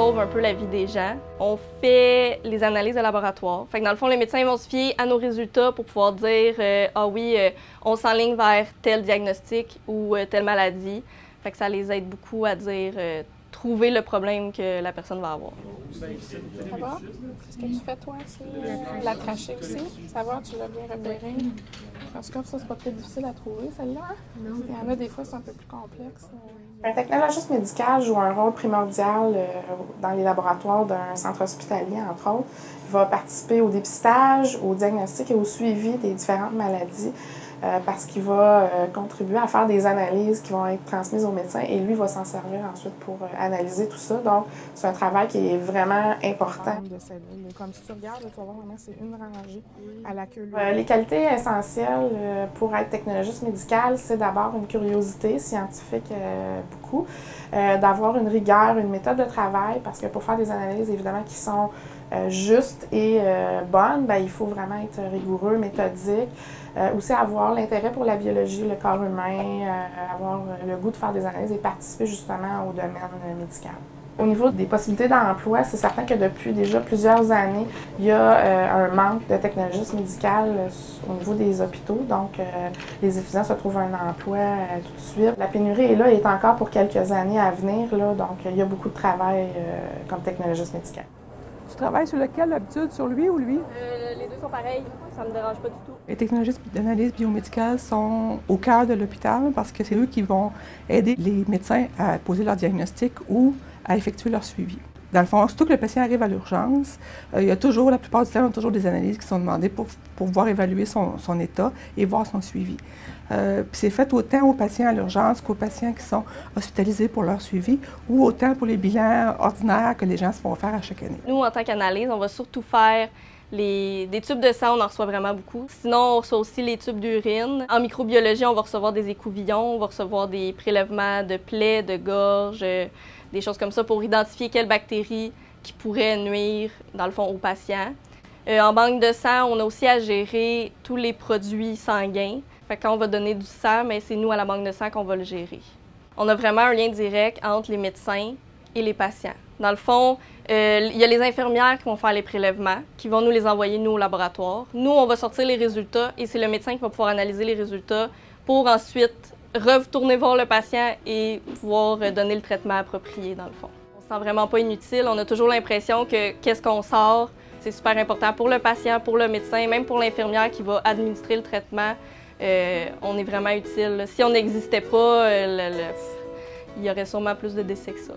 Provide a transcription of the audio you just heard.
sauve un peu la vie des gens. On fait les analyses de laboratoire. Fait que dans le fond, les médecins vont se fier à nos résultats pour pouvoir dire ah oui, on s'enligne vers tel diagnostic ou telle maladie. Fait que ça les aide beaucoup à dire trouver le problème que la personne va avoir. Ça va? Qu'est-ce que tu fais, toi? C'est la trachée aussi? Ça va? Tu l'as bien repéré? En tout cas, ça, c'est pas très difficile à trouver, celle-là. Hein? Non. Il y en a des fois, c'est un peu plus complexe. Un technologiste médical joue un rôle primordial dans les laboratoires d'un centre hospitalier, entre autres. Il va participer au dépistage, au diagnostic et au suivi des différentes maladies. Parce qu'il va contribuer à faire des analyses qui vont être transmises aux médecins et lui va s'en servir ensuite pour analyser tout ça. Donc, c'est un travail qui est vraiment important. Comme si tu regardes, tu vas voir vraiment c'est une rangée à la queue. Les qualités essentielles pour être technologiste médical, c'est d'abord une curiosité scientifique beaucoup, d'avoir une rigueur, une méthode de travail, parce que pour faire des analyses, évidemment, qui sont justes et bonnes, bien, il faut vraiment être rigoureux, méthodique. Aussi avoir l'intérêt pour la biologie, le corps humain, avoir le goût de faire des analyses et participer justement au domaine médical. Au niveau des possibilités d'emploi, c'est certain que depuis déjà plusieurs années, il y a un manque de technologistes médicaux au niveau des hôpitaux. Donc, les étudiants se trouvent un emploi tout de suite. La pénurie est là et est encore pour quelques années à venir. Là, donc, il y a beaucoup de travail comme technologiste médical. Tu travailles sur lequel d'habitude, sur lui ou lui? Les deux sont pareils, ça me dérange pas du tout. Les technologistes d'analyse biomédicale sont au cœur de l'hôpital parce que c'est eux qui vont aider les médecins à poser leur diagnostic ou à effectuer leur suivi. Dans le fond, surtout que le patient arrive à l'urgence, il y a toujours, la plupart du temps, il y a toujours des analyses qui sont demandées pour pouvoir évaluer son état et voir son suivi. C'est fait autant aux patients à l'urgence qu'aux patients qui sont hospitalisés pour leur suivi ou autant pour les bilans ordinaires que les gens se font faire à chaque année. Nous, en tant qu'analyse, on va surtout faire des tubes de sang, on en reçoit vraiment beaucoup. Sinon, on reçoit aussi les tubes d'urine. En microbiologie, on va recevoir des écouvillons, on va recevoir des prélèvements de plaies, de gorge, des choses comme ça pour identifier quelles bactéries qui pourraient nuire, dans le fond, aux patients. En banque de sang, on a aussi à gérer tous les produits sanguins. Fait que quand on va donner du sang, c'est nous à la banque de sang qu'on va le gérer. On a vraiment un lien direct entre les médecins et les patients. Dans le fond, il y a les infirmières qui vont faire les prélèvements, qui vont nous les envoyer, nous, au laboratoire. Nous, on va sortir les résultats et c'est le médecin qui va pouvoir analyser les résultats pour ensuite retourner voir le patient et pouvoir donner le traitement approprié, dans le fond. On se sent vraiment pas inutile. On a toujours l'impression que qu'est-ce qu'on sort, c'est super important pour le patient, pour le médecin, même pour l'infirmière qui va administrer le traitement. On est vraiment utile. Si on n'existait pas, il y aurait sûrement plus de décès que ça.